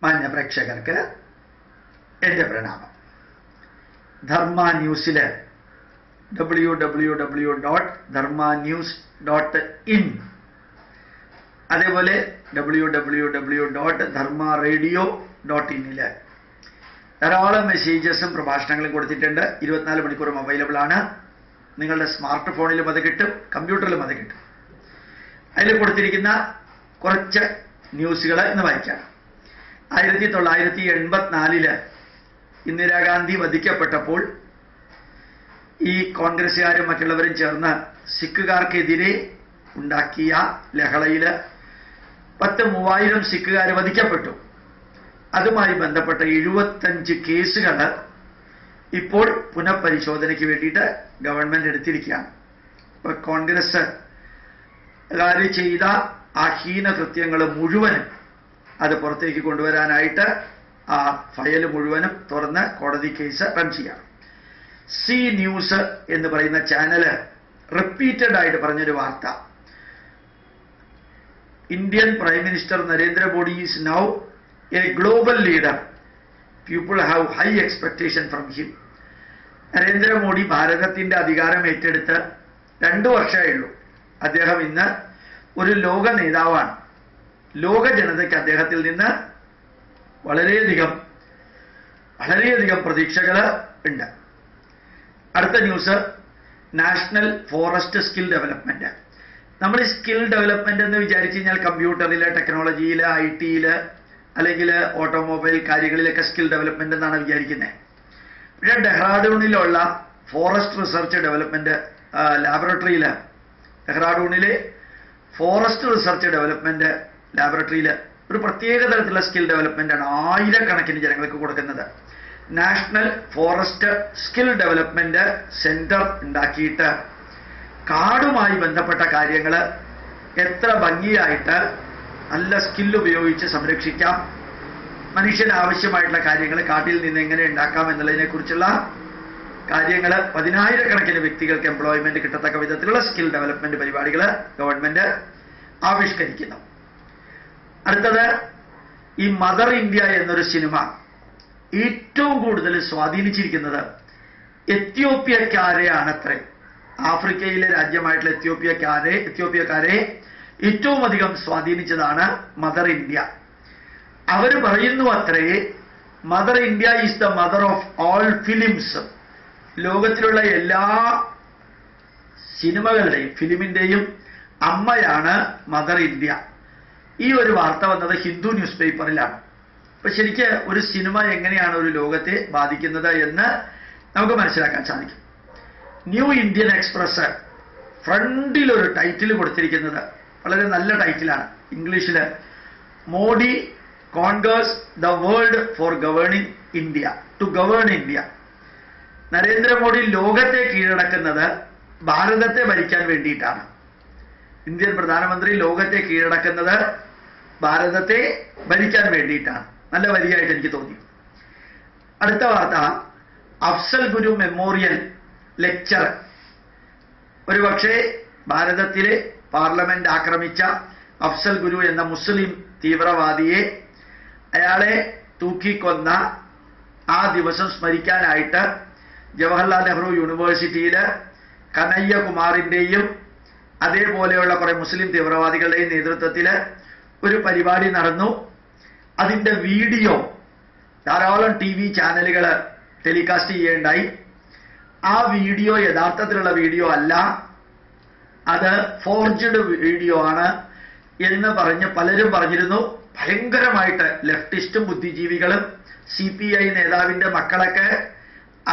മാന്യ പ്രേക്ഷകർക്ക് എൻ്റെ പ്രണാമം. ധർമ്മ ന്യൂസിൽ www.dharmanews.in അതേപോലെ www.dharmaradio.in ധാരാളം മെസ്സേജസും പ്രഭാഷണങ്ങളും കൊടുത്തിട്ടുണ്ട്. 24 മണിക്കൂറും അവൈലബിൾ ആണ്. നിങ്ങളുടെ സ്മാർട്ട് ഫോണിലും അത് കിട്ടും, കമ്പ്യൂട്ടറിലും അത് കിട്ടും. അതിൽ കൊടുത്തിരിക്കുന്ന കുറച്ച് ന്യൂസുകൾ ഇന്ന് വായിക്കാം. 1984 ഇന്ദിരാഗാന്ധി വധിക്കപ്പെട്ടപ്പോൾ ഈ കോൺഗ്രസ്സുകാരും മറ്റുള്ളവരും ചേർന്ന് സിഖുകാർക്കെതിരെ ഉണ്ടാക്കിയ ലഹളയിൽ 30,000 സിഖുകാർ വധിക്കപ്പെട്ടു. അതുമായി ബന്ധപ്പെട്ട 75 കേസുകൾ ഇപ്പോൾ പുനഃപരിശോധനയ്ക്ക് വേണ്ടിയിട്ട് ഗവൺമെന്റ് എടുത്തിരിക്കുകയാണ്. ഇപ്പൊ കോൺഗ്രസ്സുകാർ ചെയ്ത ആ ഹീനകൃത്യങ്ങൾ മുഴുവനും അത് പുറത്തേക്ക് കൊണ്ടുവരാനായിട്ട് ആ ഫയൽ മുഴുവനും തുറന്ന് കോടതി കേസ് റൺ ചെയ്യാം. സി ന്യൂസ് എന്ന് പറയുന്ന ചാനല് റിപ്പീറ്റഡ് ആയിട്ട് പറഞ്ഞൊരു വാർത്ത, Indian prime minister Narendra Modi is now A global leader, people have high expectation from him. Narendra Modi ഭാരതത്തിന്റെ അധികാരം ഏറ്റെടുത്ത് 2 വർഷമായുള്ളൂ. അദ്ദേഹം ഇന്ന് ഒരു ലോക നേതാവാണ്. ലോക ജനതയ്ക്ക് അദ്ദേഹത്തിൽ നിന്ന് വളരെയധികം പ്രതീക്ഷകൾ ഉണ്ട്. അടുത്ത news, national forest skill development. നമ്മൾ ഈ സ്കിൽ ഡെവലപ്മെന്റ് എന്ന് വിചാരിച്ചു കഴിഞ്ഞാൽ കമ്പ്യൂട്ടറിൽ, ടെക്നോളജിയിൽ, IT അല്ലെങ്കിൽ ഓട്ടോമൊബൈൽ കാര്യങ്ങളിലൊക്കെ സ്കിൽ ഡെവലപ്മെന്റ് എന്നാണ് വിചാരിക്കുന്നത്. പക്ഷേ ഡെഹ്റാഡൂണിലുള്ള ഫോറസ്റ്റ് റിസർച്ച് ഡെവലപ്മെന്റ് ലാബറട്ടറിയിൽ, ഡെഹ്റാഡൂണിലെ ഫോറസ്റ്റ് റിസർച്ച് ഡെവലപ്മെന്റ് ലാബറട്ടറിയിൽ ഒരു പ്രത്യേക തരത്തിലുള്ള സ്കിൽ ഡെവലപ്മെന്റ് ആണ് 1000കണക്കിന് ജനങ്ങൾക്ക് കൊടുക്കുന്നത്. National forest skill development centre ഉണ്ടാക്കിയിട്ട് കാടുമായി ബന്ധപ്പെട്ട കാര്യങ്ങൾ എത്ര ഭംഗിയായിട്ട് നല്ല സ്കിൽ ഉപയോഗിച്ച് സംരക്ഷിക്കാം, മനുഷ്യന് ആവശ്യമായിട്ടുള്ള കാര്യങ്ങൾ കാട്ടിൽ നിന്ന് എങ്ങനെ ഉണ്ടാക്കാം എന്നുള്ളതിനെ കുറിച്ചുള്ള കാര്യങ്ങൾ 10,000കണക്കിന് വ്യക്തികൾക്ക് എംപ്ലോയ്മെന്റ് കിട്ടത്തക്ക വിധത്തിലുള്ള സ്കിൽ ഡെവലപ്മെന്റ് പരിപാടികൾ ഗവൺമെന്റ് ആവിഷ്കരിക്കുന്നു. അടുത്തത്, ഈ മദർ ഇന്ത്യ എന്നൊരു സിനിമ ഏറ്റവും കൂടുതൽ സ്വാധീനിച്ചിരിക്കുന്നത് എത്യോപ്യക്കാരെയാണത്രേ. ആഫ്രിക്കയിലെ രാജ്യമായിട്ടുള്ള എത്യോപ്യക്കാരെ ഏറ്റവും അധികം സ്വാധീനിച്ചതാണ് മദർ ഇന്ത്യ. അവർ പറയുന്നു അത്രേ, mother India is the mother of all films. ലോകത്തിലുള്ള എല്ലാ സിനിമകളുടെയും ഫിലിമിന്റെയും അമ്മയാണ് മദർ ഇന്ത്യ. ഈ ഒരു വാർത്ത വന്നത് ഹിന്ദു ന്യൂസ് പേപ്പറിലാണ്. അപ്പൊ ശരിക്ക് ഒരു സിനിമ എങ്ങനെയാണ് ഒരു ലോകത്തെ ബാധിക്കുന്നത് എന്ന് നമുക്ക് മനസ്സിലാക്കാൻ സാധിക്കും. ന്യൂ ഇന്ത്യൻ എക്സ്പ്രസ് ഫ്രണ്ടിൽ ഒരു ടൈറ്റിൽ കൊടുത്തിരിക്കുന്നത് വളരെ നല്ല ടൈറ്റിലാണ്. ഇംഗ്ലീഷിൽ, Modi conquers the world for governing India, to govern India. Narendra Modi ലോകത്തെ കീഴടക്കുന്നത് ഭാരതത്തെ ഭരിക്കാൻ വേണ്ടിയിട്ടാണ്. ഇന്ത്യൻ പ്രധാനമന്ത്രി ലോകത്തെ കീഴടക്കുന്നത് ഭാരതത്തെ ഭരിക്കാൻ വേണ്ടിയിട്ടാണ്. നല്ല വരിയായിട്ട് എനിക്ക് തോന്നി. അടുത്ത വാർത്ത, അഫ്സൽ ഗുരു മെമ്മോറിയൽ ലെക്ചർ. ഒരുപക്ഷെ ഭാരതത്തിലെ പാർലമെന്റ് ആക്രമിച്ച അഫ്സൽ ഗുരു എന്ന മുസ്ലിം തീവ്രവാദിയെ, അയാളെ തൂക്കിക്കൊന്ന ആ ദിവസം സ്മരിക്കാനായിട്ട് ജവഹർലാൽ നെഹ്റു യൂണിവേഴ്സിറ്റിയിൽ കനയ്യകുമാറിന്റെയും അതേപോലെയുള്ള കുറെ മുസ്ലിം തീവ്രവാദികളുടെയും നേതൃത്വത്തിൽ ഒരു പരിപാടി നടന്നു. അതിന്റെ വീഡിയോ ധാരാളം TV ചാനലുകൾ ടെലികാസ്റ്റ് ചെയ്യേണ്ടായി. ആ വീഡിയോ യഥാർത്ഥത്തിലുള്ള വീഡിയോ അല്ല, അത് ഫോർജ്ഡ് വീഡിയോ ആണ് എന്ന് പറഞ്ഞ് പലരും പറഞ്ഞിരുന്നു. ഭയങ്കരമായിട്ട് ലെഫ്റ്റിസ്റ്റും ബുദ്ധിജീവികളും CPI നേതാവിന്റെ മക്കളൊക്കെ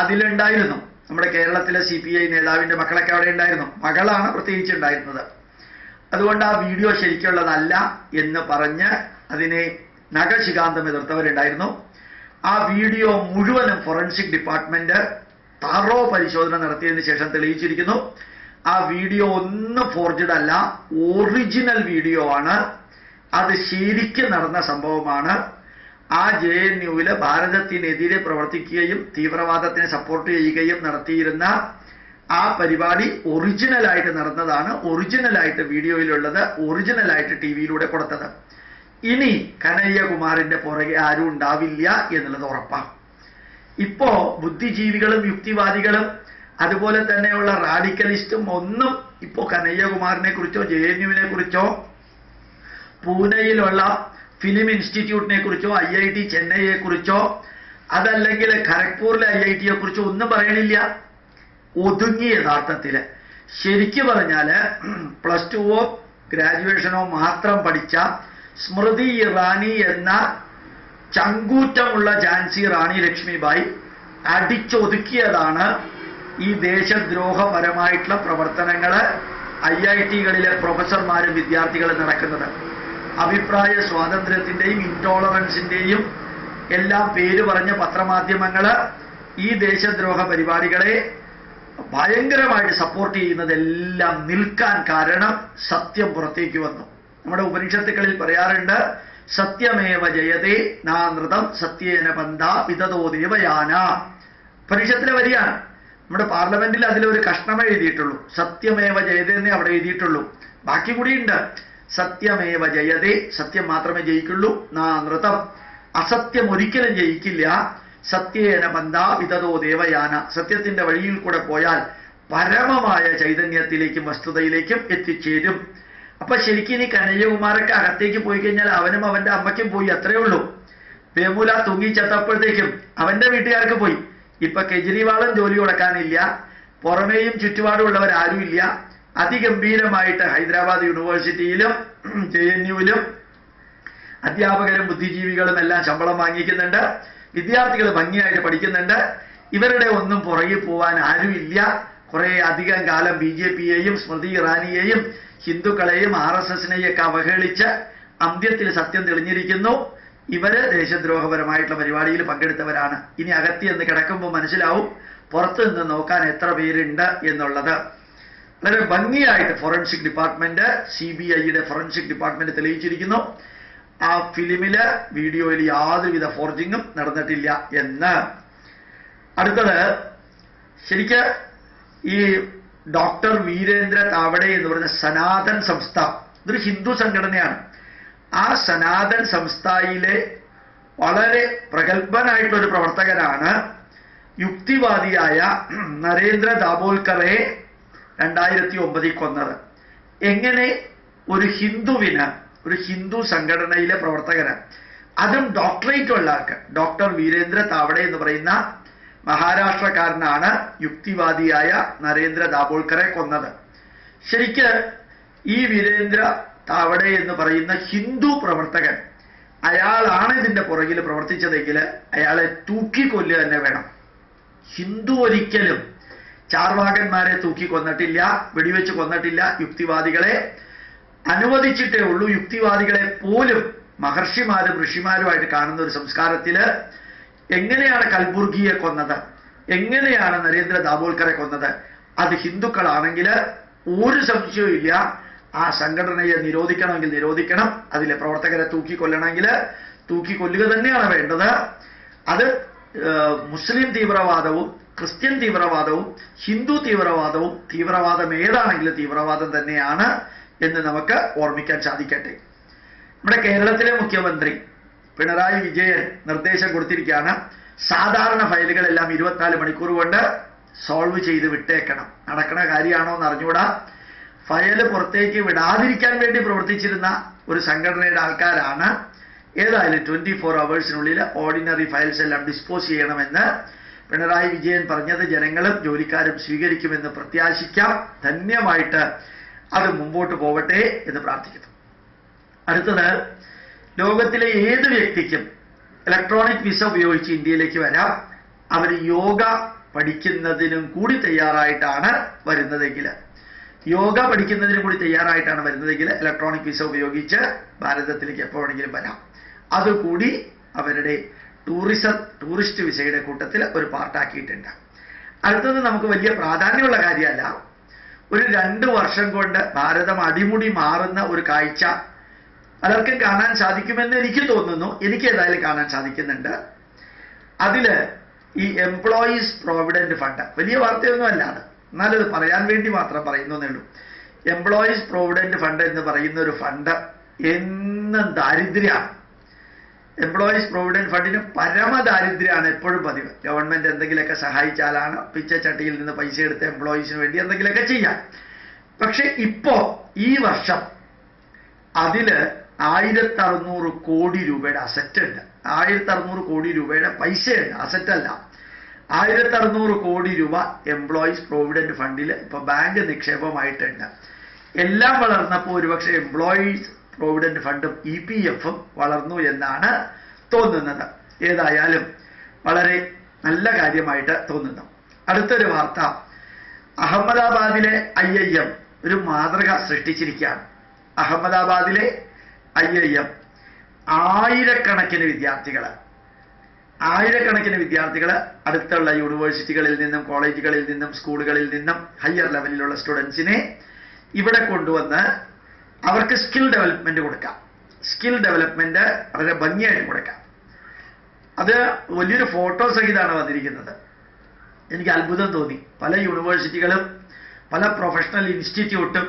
അതിലുണ്ടായിരുന്നു. നമ്മുടെ കേരളത്തിലെ CPI നേതാവിന്റെ മക്കളൊക്കെ അവിടെ ഉണ്ടായിരുന്നു. മകളാണ് പ്രത്യേകിച്ച് ഉണ്ടായിരുന്നത്. അതുകൊണ്ട് ആ വീഡിയോ ശരിക്കുള്ളതല്ല എന്ന് പറഞ്ഞ് അതിനെ നഖശികാന്തം എതിർത്തവരുണ്ടായിരുന്നു. ആ വീഡിയോ മുഴുവനും ഫോറൻസിക് ഡിപ്പാർട്ട്മെന്റ് താറോ പരിശോധന നടത്തിയതിനു ശേഷം തെളിയിച്ചിരിക്കുന്നു. ആ വീഡിയോ ഒന്നും ഫോർജ്ഡ് അല്ല, ഒറിജിനൽ വീഡിയോ ആണ്. അത് ശരിക്കും നടന്ന സംഭവമാണ്. ആ JNUവിൽ ഭാരതത്തിനെതിരെ പ്രവർത്തിക്കുകയും തീവ്രവാദത്തിനെ സപ്പോർട്ട് ചെയ്യുകയും നടത്തിയിരുന്ന ആ പരിപാടി ഒറിജിനലായിട്ട് നടന്നതാണ്. ഒറിജിനലായിട്ട് വീഡിയോയിലുള്ളത്, ഒറിജിനലായിട്ട് TV യിലൂടെ കൊടുത്തത്. ഇനി കനയ്യകുമാറിന്റെ പുറകെ ആരും ഉണ്ടാവില്ല എന്നുള്ളത് ഉറപ്പാണ്. ഇപ്പോ ബുദ്ധിജീവികളും യുക്തിവാദികളും അതുപോലെ തന്നെയുള്ള റാഡിക്കലിസ്റ്റും ഒന്നും ഇപ്പോ കനയ്യകുമാറിനെ കുറിച്ചോ JNUവിനെ കുറിച്ചോ പൂനെയിലുള്ള ഫിലിം ഇൻസ്റ്റിറ്റ്യൂട്ടിനെ കുറിച്ചോ IIT ചെന്നൈയെ കുറിച്ചോ അതല്ലെങ്കിൽ ഖരഗ്പൂരിലെ IITയെ കുറിച്ചോ ഒന്നും പറയണില്ല. ഒതുങ്ങി യഥാർത്ഥത്തില് ശരിക്കു പറഞ്ഞാല് +2 ഗ്രാജുവേഷനോ മാത്രം പഠിച്ച സ്മൃതി ഇറാനി എന്ന ചങ്കൂറ്റമുള്ള ഝാൻസി റാണി ലക്ഷ്മിബായി അടിച്ചൊതുക്കിയതാണ് ഈ ദേശദ്രോഹപരമായിട്ടുള്ള പ്രവർത്തനങ്ങള് IITകളിലെ പ്രൊഫസർമാരും വിദ്യാർത്ഥികളും നടക്കുന്നത്. അഭിപ്രായ സ്വാതന്ത്ര്യത്തിന്റെയും ഇൻടോളറൻസിന്റെയും എല്ലാം പേര് പറഞ്ഞ പത്രമാധ്യമങ്ങള് ഈ ദേശദ്രോഹ പരിപാടികളെ ഭയങ്കരമായിട്ട് സപ്പോർട്ട് ചെയ്യുന്നതെല്ലാം നിൽക്കാൻ കാരണം സത്യം പുറത്തേക്ക് വന്നു. നമ്മുടെ ഉപനിഷത്തുക്കളിൽ പറയാറുണ്ട്, സത്യമേവ ജയതേ നാനൃതം സത്യേന ബന്ധ വിതതോ ദേവയാന. ഉപനിഷത്തിലെ വരിയാണ്. നമ്മുടെ പാർലമെന്റിൽ അതിലൊരു കഷ്ണം എഴുതിയിട്ടുള്ളൂ. സത്യമേവ ജയതേ അവിടെ എഴുതിയിട്ടുള്ളൂ. ബാക്കി കൂടിയുണ്ട്. സത്യമേവ ജയതേ, സത്യം മാത്രമേ ജയിക്കുള്ളൂ. നാനൃതം, അസത്യം ഒരിക്കലും ജയിക്കില്ല. സത്യേന ബന്ധ വിതതോ ദേവയാന, സത്യത്തിന്റെ വഴിയിൽ കൂടെ പോയാൽ പരമമായ ചൈതന്യത്തിലേക്കും വസ്തുതയിലേക്കും എത്തിച്ചേരും. അപ്പൊ ശരിക്കും ഇനി കനയ്യകുമാരൊക്കെ അകത്തേക്ക് പോയി കഴിഞ്ഞാൽ അവനും അവന്റെ അമ്മയ്ക്കും പോയി, അത്രയേ ഉള്ളൂ. വേമുല തൂങ്ങിച്ചെത്തപ്പോഴത്തേക്കും അവന്റെ വീട്ടുകാർക്ക് പോയി. ഇപ്പൊ കെജ്രിവാളും ജോലി കൊടുക്കാനില്ല, പുറമേയും ചുറ്റുപാടുമുള്ളവരാരുമില്ല. അതിഗംഭീരമായിട്ട് ഹൈദരാബാദ് യൂണിവേഴ്സിറ്റിയിലും JNUവിലും അധ്യാപകരും ബുദ്ധിജീവികളും എല്ലാം ശമ്പളം വാങ്ങിക്കുന്നുണ്ട്. വിദ്യാർത്ഥികൾ ഭംഗിയായിട്ട് പഠിക്കുന്നുണ്ട്. ഇവരുടെ ഒന്നും പുറകെ പോവാൻ ആരുമില്ല. കുറെ അധികം കാലം BJPയെയും സ്മൃതി ഇറാനിയെയും ഹിന്ദുക്കളെയും RSSനെയും ഒക്കെ അവഹേളിച്ച് അന്ത്യത്തിൽ സത്യം തെളിഞ്ഞിരിക്കുന്നു. ഇവര് ദേശദ്രോഹപരമായിട്ടുള്ള പരിപാടിയിൽ പങ്കെടുത്തവരാണ്. ഇനി അകത്തി എന്ന് കിടക്കുമ്പോൾ മനസ്സിലാവും പുറത്തു നിന്ന് നോക്കാൻ എത്ര പേരുണ്ട് എന്നുള്ളത്. വളരെ ഭംഗിയായിട്ട് ഫോറൻസിക് ഡിപ്പാർട്ട്മെന്റ്, CBIയുടെ ഫോറൻസിക് ഡിപ്പാർട്ട്മെന്റ് തെളിയിച്ചിരിക്കുന്നു. ആ ഫിലിമില് വീഡിയോയിൽ യാതൊരുവിധ ഫോർജിങ്ങും നടന്നിട്ടില്ല എന്ന്. അടുത്തത് ശരിക്ക് ഈ ഡോക്ടർ വീരേന്ദ്ര താവഡെ എന്ന് പറയുന്ന സനാതൻ സംസ്ഥ, ഇതൊരു ഹിന്ദു സംഘടനയാണ്. ആ സനാതൻ സംസ്ഥയിലെ വളരെ പ്രഗത്ഭനായിട്ടുള്ള ഒരു പ്രവർത്തകനാണ് യുക്തിവാദിയായ നരേന്ദ്ര ദാബോൽക്കറെ 2009 കൊന്നത്. എങ്ങനെ ഒരു ഹിന്ദുവിന്, ഒരു ഹിന്ദു സംഘടനയിലെ പ്രവർത്തകന്, അതും ഡോക്ടറേറ്റ് ഉള്ള ആൾക്ക്, ഡോക്ടർ വീരേന്ദ്ര താവഡെ എന്ന് പറയുന്ന മഹാരാഷ്ട്രക്കാരനാണ് യുക്തിവാദിയായ നരേന്ദ്ര ദാബോൽക്കറെ കൊന്നത്. ശരിക്ക് ഈ വീരേന്ദ്ര താവഡെ എന്ന് പറയുന്ന ഹിന്ദു പ്രവർത്തകൻ, അയാളാണ് ഇതിന്റെ പുറകിൽ പ്രവർത്തിച്ചതെങ്കിൽ അയാളെ തൂക്കിക്കൊല്ലുക തന്നെ വേണം. ഹിന്ദു ഒരിക്കലും ചാർവാകന്മാരെ തൂക്കി കൊന്നിട്ടില്ല, വെടിവെച്ച് കൊന്നിട്ടില്ല. യുക്തിവാദികളെ അനുവദിച്ചിട്ടേ ഉള്ളൂ. യുക്തിവാദികളെ പോലും മഹർഷിമാരും ഋഷിമാരുമായിട്ട് കാണുന്ന ഒരു സംസ്കാരത്തില് എങ്ങനെയാണ് കൽബുർഗിയെ കൊന്നത്, എങ്ങനെയാണ് നരേന്ദ്ര ദാബോൽക്കറെ കൊന്നത്, അത് ഹിന്ദുക്കളാണെങ്കിൽ ഒരു സംശയവും ഇല്ല. ആ സംഘടനയെ നിരോധിക്കണമെങ്കിൽ നിരോധിക്കണം, അതിലെ പ്രവർത്തകരെ തൂക്കിക്കൊല്ലണമെങ്കിൽ തൂക്കിക്കൊല്ലുക തന്നെയാണ് വേണ്ടത്. അത് മുസ്ലിം തീവ്രവാദവും ക്രിസ്ത്യൻ തീവ്രവാദവും ഹിന്ദു തീവ്രവാദവും, തീവ്രവാദം ഏതാണെങ്കിലും തീവ്രവാദം തന്നെയാണ് എന്ന് നമുക്ക് ഓർമ്മിക്കാൻ സാധിക്കട്ടെ. നമ്മുടെ കേരളത്തിലെ മുഖ്യമന്ത്രി പിണറായി വിജയൻ നിർദ്ദേശം കൊടുത്തിരിക്കുകയാണ്, സാധാരണ ഫയലുകളെല്ലാം 24 മണിക്കൂർ കൊണ്ട് സോൾവ് ചെയ്ത് വിട്ടേക്കണം. നടക്കണ കാര്യമാണോ എന്ന് അറിഞ്ഞുകൂടാ. ഫയല് പുറത്തേക്ക് വിടാതിരിക്കാൻ വേണ്ടി പ്രവർത്തിച്ചിരുന്ന ഒരു സംഘടനയുടെ ആൾക്കാരാണ്. ഏതായാലും 24 അവേഴ്സിനുള്ളിൽ ഓർഡിനറി ഫയൽസ് എല്ലാം ഡിസ്പോസ് ചെയ്യണമെന്ന് പിണറായി വിജയൻ പറഞ്ഞത് ജനങ്ങളും ജോലിക്കാരും സ്വീകരിക്കുമെന്ന് പ്രത്യാശിക്കാം. ധന്യമായിട്ട് അത് മുമ്പോട്ട് പോവട്ടെ എന്ന് പ്രാർത്ഥിക്കുന്നു. അടുത്തത്, ലോകത്തിലെ ഏത് വ്യക്തിക്കും ഇലക്ട്രോണിക് വിസ ഉപയോഗിച്ച് ഇന്ത്യയിലേക്ക് വരാം. അവർ യോഗ പഠിക്കുന്നതിനും കൂടി തയ്യാറായിട്ടാണ് വരുന്നതെങ്കിൽ ഇലക്ട്രോണിക് വിസ ഉപയോഗിച്ച് ഭാരതത്തിലേക്ക് എപ്പോൾ വേണമെങ്കിലും വരാം. അതുകൂടി അവരുടെ ടൂറിസ്റ്റ് വിസയുടെ കൂട്ടത്തിൽ ഒരു പാർട്ടാക്കിയിട്ടുണ്ട്. അടുത്തത് നമുക്ക് വലിയ പ്രാധാന്യമുള്ള കാര്യമല്ല, ഒരു 2 വർഷം കൊണ്ട് ഭാരതം അടിമുടി മാറുന്ന ഒരു കാഴ്ച പലർക്കും കാണാൻ സാധിക്കുമെന്ന് എനിക്ക് തോന്നുന്നു. എനിക്ക് ഏതായാലും കാണാൻ സാധിക്കുന്നുണ്ട്. അതില് ഈ എംപ്ലോയീസ് പ്രോവിഡന്റ് ഫണ്ട്, വലിയ വാർത്തയൊന്നും അല്ലാതെ, എന്നാലത് പറയാൻ വേണ്ടി മാത്രം പറയുന്നേ ഉള്ളൂ. എംപ്ലോയീസ് പ്രോവിഡന്റ് ഫണ്ട് എന്ന് പറയുന്ന ഒരു ഫണ്ട് എന്നും ദാരിദ്ര്യമാണ്. എംപ്ലോയീസ് പ്രൊവിഡന്റ് ഫണ്ടിന് പരമദാരിദ്ര്യമാണ് എപ്പോഴും പതിവ്. ഗവൺമെന്റ് എന്തെങ്കിലുമൊക്കെ സഹായിച്ചാലാണ് പിച്ചച്ചട്ടിയിൽ നിന്ന് പൈസ എടുത്ത് എംപ്ലോയീസിന് വേണ്ടി എന്തെങ്കിലുമൊക്കെ ചെയ്യാം. പക്ഷെ ഇപ്പോ ഈ വർഷം അതില് 1600 കോടി രൂപയുടെ അസറ്റ് ഉണ്ട്. 1600 കോടി രൂപയുടെ പൈസയുണ്ട്, അസറ്റല്ല. 1600 കോടി രൂപ എംപ്ലോയീസ് പ്രൊവിഡന്റ് ഫണ്ടിൽ ഇപ്പൊ ബാങ്ക് നിക്ഷേപമായിട്ടുണ്ട്. എല്ലാം വളർന്നപ്പോൾ ഒരുപക്ഷെ എംപ്ലോയീസ് പ്രൊവിഡന്റ് ഫണ്ടും EPF-ഉം വളർന്നു എന്നാണ് തോന്നുന്നത്. ഏതായാലും വളരെ നല്ല കാര്യമായിട്ട് തോന്നുന്നു. അടുത്തൊരു വാർത്ത, അഹമ്മദാബാദിലെ IIM ഒരു മാതൃക സൃഷ്ടിച്ചിരിക്കുകയാണ്. അഹമ്മദാബാദിലെ IIM ആയിരക്കണക്കിന് വിദ്യാർത്ഥികൾ അടുത്തുള്ള യൂണിവേഴ്സിറ്റികളിൽ നിന്നും കോളേജുകളിൽ നിന്നും സ്കൂളുകളിൽ നിന്നും ഹയർ ലെവലിലുള്ള സ്റ്റുഡൻസിനെ ഇവിടെ കൊണ്ടുവന്ന് അവർക്ക് സ്കിൽ ഡെവലപ്മെന്റ് കൊടുക്കാം. സ്കിൽ ഡെവലപ്മെന്റ് വളരെ ഭംഗിയായിട്ട് കൊടുക്കാം. അത് വലിയൊരു ഫോട്ടോ സഹിതമാണ് വന്നിരിക്കുന്നത്. എനിക്ക് അത്ഭുതം തോന്നി. പല യൂണിവേഴ്സിറ്റികളും പല പ്രൊഫഷണൽ ഇൻസ്റ്റിറ്റ്യൂട്ടും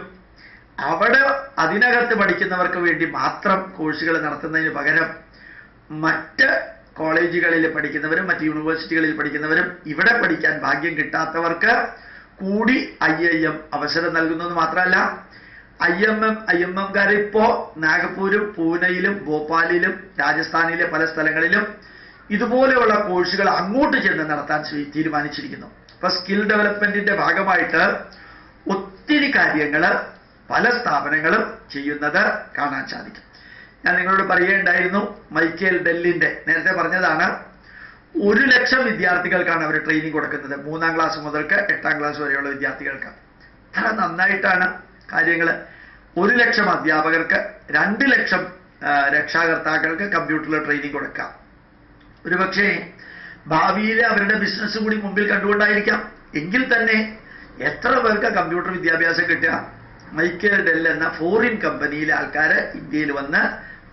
അവിടെ അതിനകത്ത് പഠിക്കുന്നവർക്ക് വേണ്ടി മാത്രം കോഴ്സുകൾ നടത്തുന്നതിന് പകരം മറ്റ് കോളേജുകളിൽ പഠിക്കുന്നവരും മറ്റ് യൂണിവേഴ്സിറ്റികളിൽ പഠിക്കുന്നവരും ഇവിടെ പഠിക്കാൻ ഭാഗ്യം കിട്ടാത്തവർക്ക് കൂടി IIM അവസരം നൽകുന്നത് മാത്രമല്ല, IIMകാർ ഇപ്പോ നാഗ്പൂരും പൂനെയിലും ഭോപ്പാലിലും രാജസ്ഥാനിലെ പല സ്ഥലങ്ങളിലും ഇതുപോലെയുള്ള കോഴ്സുകൾ അങ്ങോട്ട് ചെന്ന് നടത്താൻ തീരുമാനിച്ചിരിക്കുന്നു. അപ്പൊ സ്കിൽ ഡെവലപ്മെന്റിന്റെ ഭാഗമായിട്ട് ഒത്തിരി കാര്യങ്ങൾ പല സ്ഥാപനങ്ങളും ചെയ്യുന്നത് കാണാൻ സാധിക്കും. ഞാൻ നിങ്ങളോട് പറയുകയുണ്ടായിരുന്നു, മൈക്കേൽ ഡെല്ലിന്റെ നേരത്തെ പറഞ്ഞതാണ്, 1 ലക്ഷം വിദ്യാർത്ഥികൾക്കാണ് അവർ ട്രെയിനിങ് കൊടുക്കുന്നത്. 3ാം ക്ലാസ് മുതൽക്ക് 8ാം ക്ലാസ് വരെയുള്ള വിദ്യാർത്ഥികൾക്ക്. അത് നന്നായിട്ടാണ് കാര്യങ്ങൾ. 1 ലക്ഷം അധ്യാപകർക്ക്, 2 ലക്ഷം രക്ഷാകർത്താക്കൾക്ക് കമ്പ്യൂട്ടറിൽ ട്രെയിനിങ് കൊടുക്കാം. ഒരുപക്ഷെ ഭാവിയിൽ അവരുടെ ബിസിനസ് കൂടി മുമ്പിൽ കണ്ടുകൊണ്ടായിരിക്കാം. എങ്കിൽ തന്നെ എത്ര പേർക്ക് കമ്പ്യൂട്ടർ വിദ്യാഭ്യാസം കിട്ടുക? മൈക്കേൽ ഡെൽ എന്ന ഫോറിൻ കമ്പനിയിലെ ആൾക്കാർ ഇന്ത്യയിൽ വന്ന്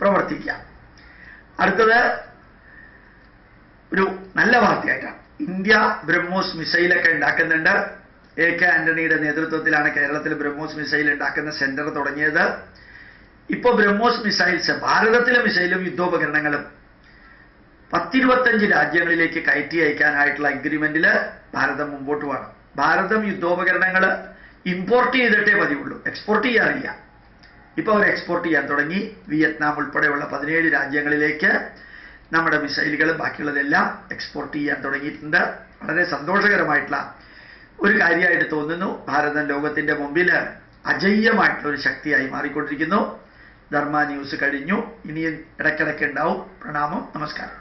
പ്രവർത്തിക്കാം. അടുത്തത് ഒരു നല്ല വാർത്തയായിട്ടാണ്. ഇന്ത്യ ബ്രഹ്മോസ് മിസൈലൊക്കെ ഉണ്ടാക്കുന്നുണ്ട്. AK ആന്റണിയുടെ നേതൃത്വത്തിലാണ് കേരളത്തിൽ ബ്രഹ്മോസ് മിസൈൽ ഉണ്ടാക്കുന്ന സെന്റർ തുടങ്ങിയത്. ഇപ്പൊ ബ്രഹ്മോസ് മിസൈൽസ്, ഭാരതത്തിലെ മിസൈലും യുദ്ധോപകരണങ്ങളും 10-25 രാജ്യങ്ങളിലേക്ക് കയറ്റി അയക്കാനായിട്ടുള്ള അഗ്രിമെന്റിൽ ഭാരതം മുമ്പോട്ട് പോകണം. ഭാരതം യുദ്ധോപകരണങ്ങൾ ഇമ്പോർട്ട് ചെയ്തിട്ടേ പതിവുള്ളൂ, എക്സ്പോർട്ട് ചെയ്യാറില്ല. ഇപ്പൊ അവർ എക്സ്പോർട്ട് ചെയ്യാൻ തുടങ്ങി. വിയറ്റ്നാം ഉൾപ്പെടെയുള്ള 17 രാജ്യങ്ങളിലേക്ക് നമ്മുടെ മിസൈലുകളും ബാക്കിയുള്ളതെല്ലാം എക്സ്പോർട്ട് ചെയ്യാൻ തുടങ്ങിയിട്ടുണ്ട്. വളരെ സന്തോഷകരമായിട്ടുള്ള ഒരു കാര്യമായിട്ട് തോന്നുന്നു. ഭാരതം ലോകത്തിന്റെ മുമ്പിൽ അജയ്യമായിട്ടുള്ള ഒരു ശക്തിയായി മാറിക്കൊണ്ടിരിക്കുന്നു. ധർമ്മ ന്യൂസ് കഴിഞ്ഞു. ഇനിയും ഇടയ്ക്കിടയ്ക്ക് ഉണ്ടാവും. പ്രണാമം, നമസ്കാരം.